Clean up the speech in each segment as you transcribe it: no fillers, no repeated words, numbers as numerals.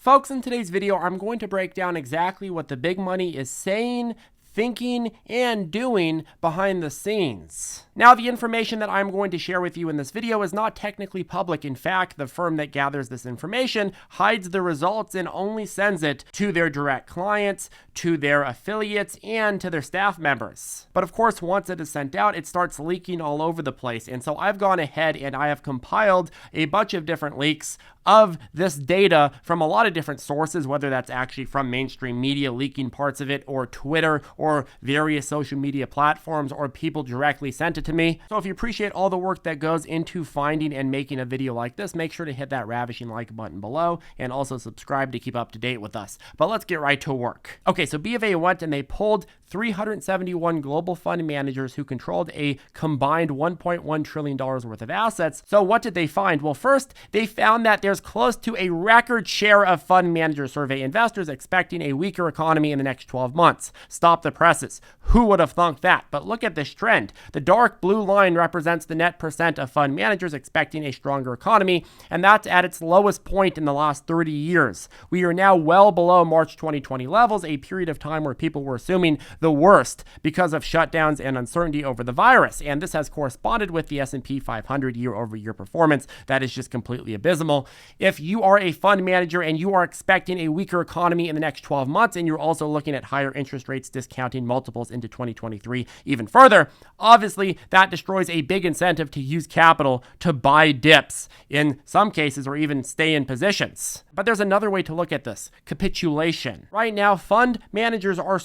Folks, in today's video, I'm going to break down exactly what the big money is saying, thinking, and doing behind the scenes. Now, the information that I'm going to share with you in this video is not technically public. In fact, the firm that gathers this information hides the results and only sends it to their direct clients, to their affiliates, and to their staff members. But of course, once it is sent out, it starts leaking all over the place. And so I've gone ahead and I have compiled a bunch of different leaks of this data from a lot of different sources, whether that's actually from mainstream media leaking parts of it, or Twitter, or various social media platforms, or people directly sent it to me. So if you appreciate all the work that goes into finding and making a video like this, make sure to hit that ravishing like button below and also subscribe to keep up to date with us. But let's get right to work. Okay, so B of A went and they pulled 371 global fund managers who controlled a combined $1.1 trillion worth of assets. So what did they find? Well, first, they found that there's close to a record share of fund manager survey investors expecting a weaker economy in the next 12 months. Stop the presses. Who would have thunk that? But look at this trend. The dark blue line represents the net percent of fund managers expecting a stronger economy, and that's at its lowest point in the last 30 years. We are now well below March 2020 levels, a period of time where people were assuming the worst because of shutdowns and uncertainty over the virus. And this has corresponded with the S&P 500 year-over-year performance that is just completely abysmal. If you are a fund manager and you are expecting a weaker economy in the next 12 months, and you're also looking at higher interest rates discounting multiples into 2023 even further, obviously that destroys a big incentive to use capital to buy dips in some cases, or even stay in positions. But there's another way to look at this: capitulation. Right now, fund managers are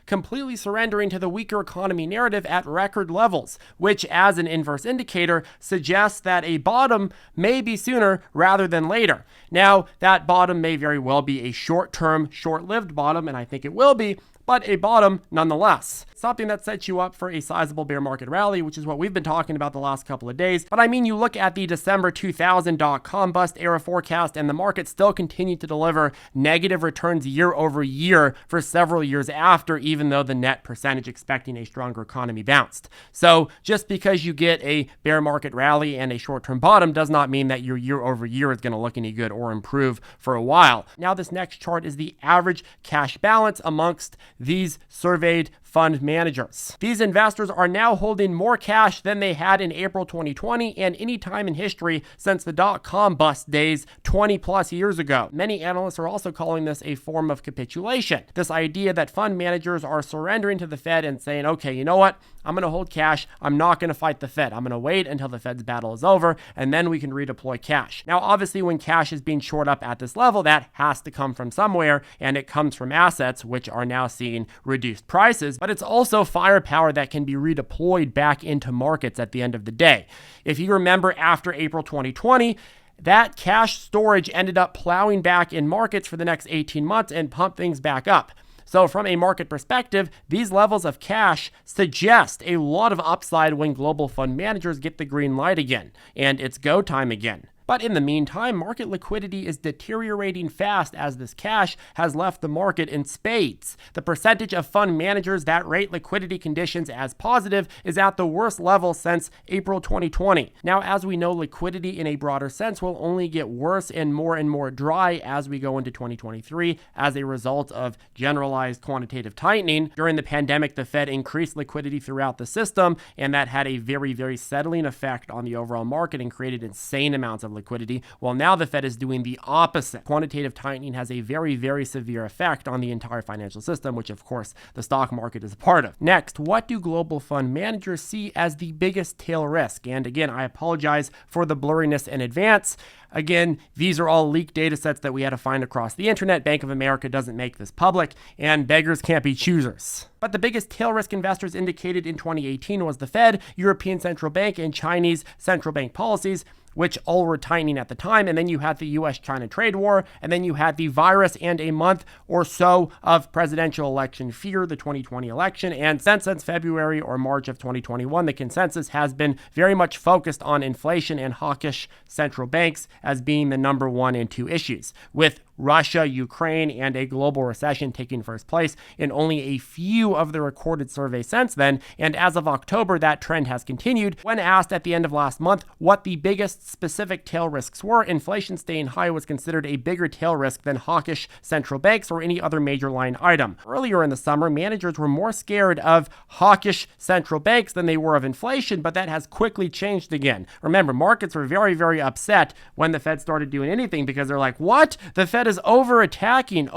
completely surrendering to the weaker economy narrative at record levels, which as an inverse indicator suggests that a bottom may be sooner rather than later. Now, that bottom may very well be a short-term, short-lived bottom, and I think it will be, but a bottom nonetheless. Something that sets you up for a sizable bear market rally, which is what we've been talking about the last couple of days. But I mean, you look at the December 2000 dot-com bust era forecast, and the market still continued to deliver negative returns year over year for several years after, even though the net percentage expecting a stronger economy bounced. So just because you get a bear market rally and a short-term bottom does not mean that your year over year is going to look any good or improve for a while. Now, this next chart is the average cash balance amongst these surveyed fund managers. These investors are now holding more cash than they had in April 2020 and any time in history since the dot-com bust days 20 plus years ago. Many analysts are also calling this a form of capitulation. This idea that fund managers are surrendering to the Fed and saying, okay, you know what? I'm going to hold cash. I'm not going to fight the Fed. I'm going to wait until the Fed's battle is over, and then we can redeploy cash. Now, obviously, when cash is being shored up at this level, that has to come from somewhere, and it comes from assets, which are now seeing reduced prices. But it's also firepower that can be redeployed back into markets at the end of the day. If you remember, after April 2020, that cash storage ended up plowing back in markets for the next 18 months and pumped things back up. So from a market perspective, these levels of cash suggest a lot of upside when global fund managers get the green light again, and it's go time again. But in the meantime, market liquidity is deteriorating fast as this cash has left the market in spades. The percentage of fund managers that rate liquidity conditions as positive is at the worst level since April 2020. Now, as we know, liquidity in a broader sense will only get worse and more dry as we go into 2023 as a result of generalized quantitative tightening. During the pandemic, the Fed increased liquidity throughout the system, and that had a very settling effect on the overall market and created insane amounts of liquidity. Well, now the Fed is doing the opposite. Quantitative tightening has a very severe effect on the entire financial system, which of course the stock market is a part of. Next, what do global fund managers see as the biggest tail risk? And again, I apologize for the blurriness in advance. Again, these are all leaked data sets that we had to find across the internet. Bank of America doesn't make this public, and beggars can't be choosers. But the biggest tail risk investors indicated in 2018 was the Fed, European Central Bank, and Chinese central bank policies, which all were tightening at the time. And then you had the US-China trade war, and then you had the virus and a month or so of presidential election fear, the 2020 election. And since February or March of 2021, the consensus has been very much focused on inflation and hawkish central banks as being the number one and two issues, with Russia, Ukraine, and a global recession taking first place in only a few of the recorded surveys since then, and as of October, that trend has continued. When asked at the end of last month what the biggest specific tail risks were, inflation staying high was considered a bigger tail risk than hawkish central banks or any other major line item. Earlier in the summer, managers were more scared of hawkish central banks than they were of inflation, but that has quickly changed again. Remember, markets were very, very upset when the Fed started doing anything because they're like, what? The Fed is over-attacking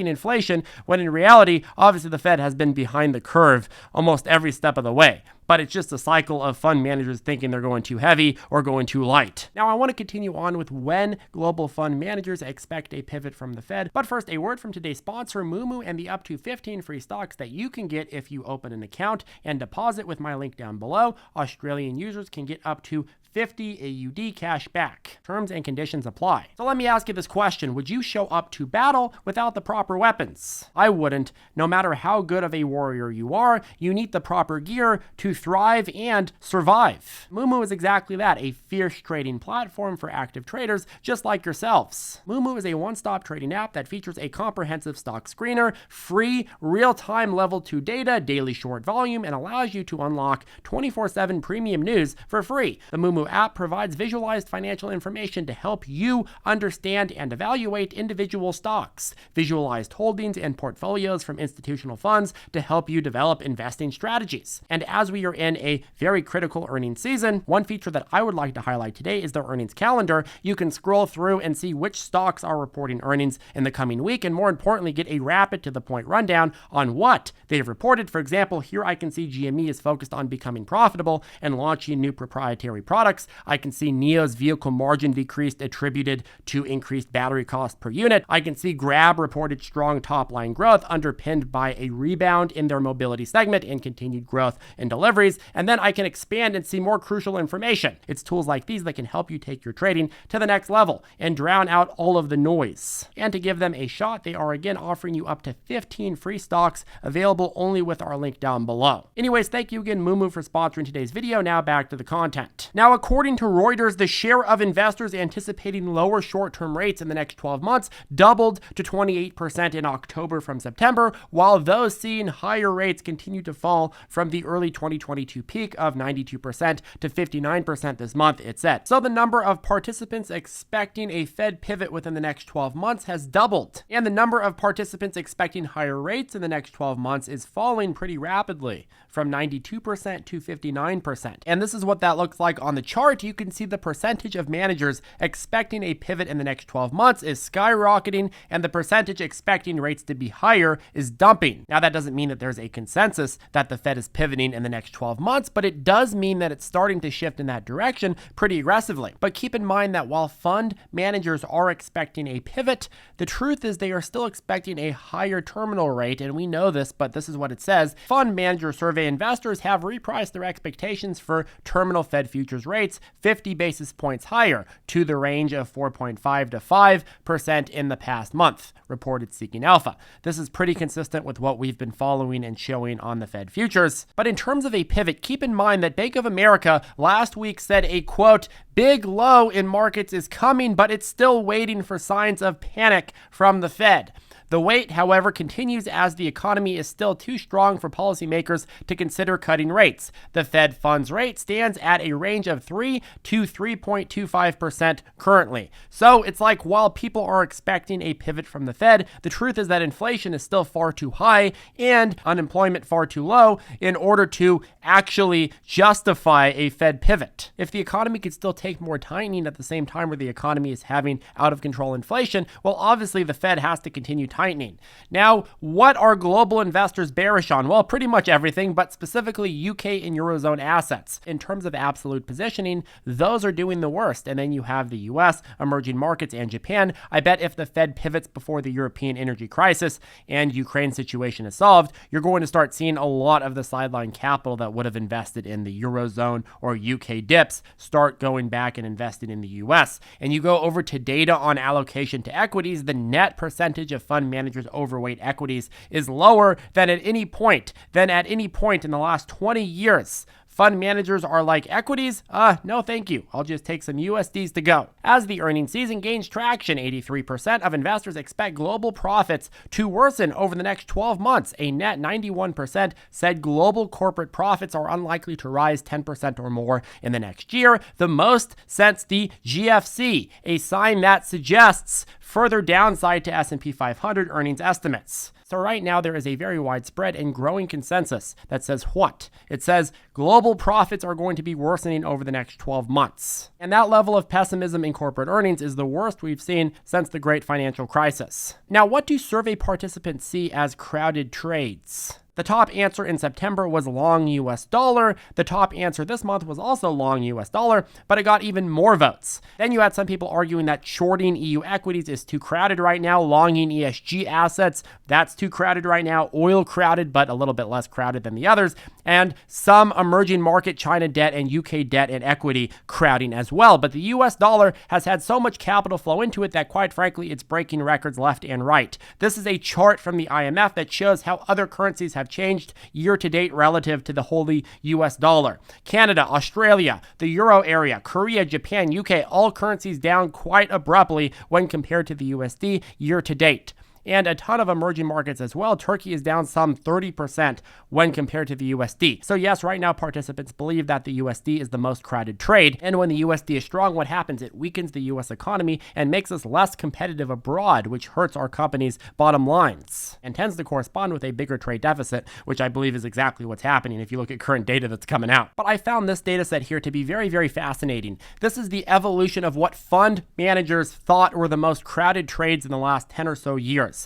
inflation, when in reality, obviously the Fed has been behind the curve almost every step of the way. But it's just a cycle of fund managers thinking they're going too heavy or going too light. Now, I want to continue on with when global fund managers expect a pivot from the Fed. But first, a word from today's sponsor, Moomoo, and the up to 15 free stocks that you can get if you open an account and deposit with my link down below. Australian users can get up to 50 AUD cash back. Terms and conditions apply. So let me ask you this question. Would you show up to battle without the proper weapons? I wouldn't. No matter how good of a warrior you are, you need the proper gear to thrive and survive. Moomoo is exactly that, a fierce trading platform for active traders just like yourselves. Moomoo is a one-stop trading app that features a comprehensive stock screener, free real-time level 2 data, daily short volume, and allows you to unlock 24/7 premium news for free. The Moomoo app provides visualized financial information to help you understand and evaluate individual stocks, visualized holdings and portfolios from institutional funds to help you develop investing strategies. And as we are in a very critical earnings season, one feature that I would like to highlight today is the earnings calendar. You can scroll through and see which stocks are reporting earnings in the coming week, and more importantly, get a rapid to the point rundown on what they've reported. For example, here I can see GME is focused on becoming profitable and launching new proprietary products. I can see NIO's vehicle margin decreased attributed to increased battery cost per unit. I can see Grab reported strong top line growth underpinned by a rebound in their mobility segment and continued growth in deliveries. And then I can expand and see more crucial information. It's tools like these that can help you take your trading to the next level and drown out all of the noise. And to give them a shot, they are again offering you up to 15 free stocks available only with our link down below. Anyways, thank you again, Moomoo, for sponsoring today's video. Now back to the content. Now, according to Reuters, the share of investors anticipating lower short-term rates in the next 12 months doubled to 28% in October from September, while those seeing higher rates continue to fall from the early 2022 peak of 92% to 59% this month, it said. So the number of participants expecting a Fed pivot within the next 12 months has doubled, and the number of participants expecting higher rates in the next 12 months is falling pretty rapidly from 92% to 59%. And this is what that looks like on the chart. You can see the percentage of managers expecting a pivot in the next 12 months is skyrocketing, and the percentage expecting rates to be higher is dumping. Now, that doesn't mean that there's a consensus that the Fed is pivoting in the next 12 months, but it does mean that it's starting to shift in that direction pretty aggressively. But keep in mind that while fund managers are expecting a pivot, the truth is they are still expecting a higher terminal rate, and we know this, but this is what it says. Fund manager survey investors have repriced their expectations for terminal Fed futures rates 50 basis points higher to the range of 4.5 to 5% in the past month, reported Seeking Alpha. This is pretty consistent with what we've been following and showing on the Fed futures. But in terms of a pivot, keep in mind that Bank of America last week said a quote, big low in markets is coming, but it's still waiting for signs of panic from the Fed. The wait, however, continues as the economy is still too strong for policymakers to consider cutting rates. The Fed funds rate stands at a range of 3 to 3.25% currently. So it's like while people are expecting a pivot from the Fed, the truth is that inflation is still far too high and unemployment far too low in order to actually justify a Fed pivot. If the economy could still take more tightening at the same time where the economy is having out of control inflation, well, obviously the Fed has to continue tightening. Now, what are global investors bearish on? Well, pretty much everything, but specifically UK and Eurozone assets. In terms of absolute positioning, those are doing the worst. And then you have the US, emerging markets, and Japan. I bet if the Fed pivots before the European energy crisis and Ukraine situation is solved, you're going to start seeing a lot of the sideline capital that would have invested in the Eurozone or UK dips start going back and investing in the US. And you go over to data on allocation to equities, the net percentage of fund managers overweight equities is lower than at any point in the last 20 years. fund managers are like equities? No thank you. I'll just take some USDs to go. As the earnings season gains traction, 83% of investors expect global profits to worsen over the next 12 months. A net 91% said global corporate profits are unlikely to rise 10% or more in the next year, the most since the GFC, a sign that suggests further downside to S&P 500 earnings estimates. So right now there is a very widespread and growing consensus that says what? It says global profits are going to be worsening over the next 12 months. And that level of pessimism in corporate earnings is the worst we've seen since the great financial crisis. Now, what do survey participants see as crowded trades? The top answer in September was long US dollar. The top answer this month was also long US dollar, but it got even more votes. Then you had some people arguing that shorting EU equities is too crowded right now, longing ESG assets, that's too crowded right now, oil crowded, but a little bit less crowded than the others, and some emerging market China debt and UK debt and equity crowding as well. But the US dollar has had so much capital flow into it that quite frankly, it's breaking records left and right. This is a chart from the IMF that shows how other currencies have changed year to date relative to the holy US dollar. Canada, Australia, the Euro area, Korea, Japan, UK, all currencies down quite abruptly when compared to the USD year to date. And a ton of emerging markets as well. Turkey is down some 30% when compared to the USD. So yes, right now participants believe that the USD is the most crowded trade. And when the USD is strong, what happens? It weakens the US economy and makes us less competitive abroad, which hurts our companies' bottom lines and tends to correspond with a bigger trade deficit, which I believe is exactly what's happening if you look at current data that's coming out. But I found this data set here to be very, very fascinating. This is the evolution of what fund managers thought were the most crowded trades in the last 10 or so years.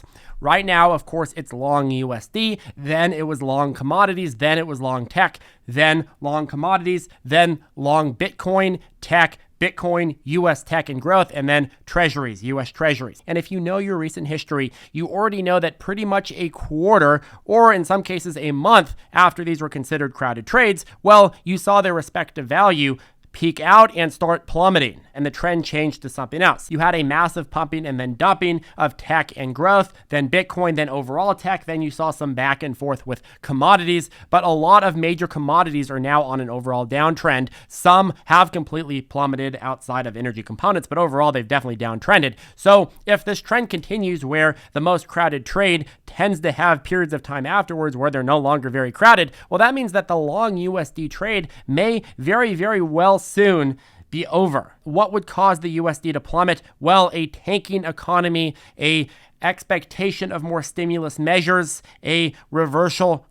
Right now, of course, it's long USD, then it was long commodities, then it was long tech, then long commodities, then long Bitcoin, tech, Bitcoin, US tech and growth, and then treasuries, US treasuries. And if you know your recent history, you already know that pretty much a quarter, or in some cases a month after these were considered crowded trades, well, you saw their respective value peak out and start plummeting, and the trend changed to something else. You had a massive pumping and then dumping of tech and growth, then Bitcoin, then overall tech, then you saw some back and forth with commodities, but a lot of major commodities are now on an overall downtrend. Some have completely plummeted outside of energy components, but overall they've definitely downtrended. So if this trend continues where the most crowded trade tends to have periods of time afterwards where they're no longer very crowded, well, that means that the long USD trade may very, very well soon be over. What would cause the USD to plummet? Well, a tanking economy, a expectation of more stimulus measures, a reversal,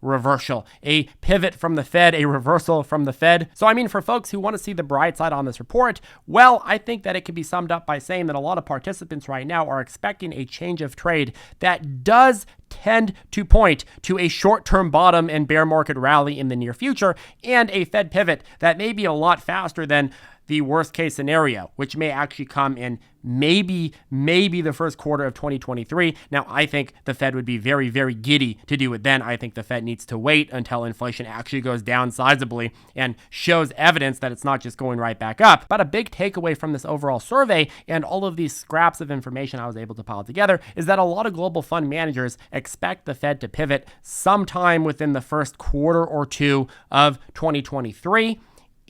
a pivot from the Fed, a reversal from the Fed. So I mean, for folks who want to see the bright side on this report, well, I think that it can be summed up by saying that a lot of participants right now are expecting a change of trade that does tend to point to a short-term bottom and bear market rally in the near future, and a Fed pivot that may be a lot faster than the worst case scenario, which may actually come in maybe the first quarter of 2023. Now, I think the Fed would be very, very giddy to do it then. I think the Fed needs to wait until inflation actually goes down sizably and shows evidence that it's not just going right back up. But a big takeaway from this overall survey and all of these scraps of information I was able to pile together is that a lot of global fund managers expect the Fed to pivot sometime within the first quarter or two of 2023.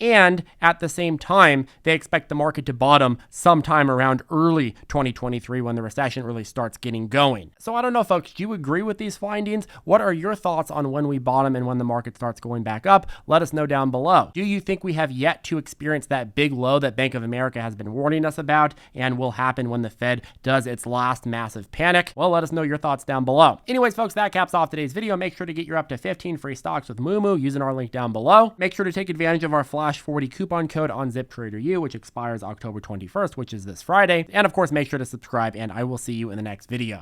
And at the same time, they expect the market to bottom sometime around early 2023 when the recession really starts getting going. So I don't know, folks, do you agree with these findings? What are your thoughts on when we bottom and when the market starts going back up? Let us know down below. Do you think we have yet to experience that big low that Bank of America has been warning us about and will happen when the Fed does its last massive panic? Well, let us know your thoughts down below. Anyways, folks, that caps off today's video. Make sure to get your up to 15 free stocks with Moomoo using our link down below. Make sure to take advantage of our Flash 40 coupon code on ZipTrader U, which expires October 21st, which is this Friday. And of course, make sure to subscribe, and I will see you in the next video.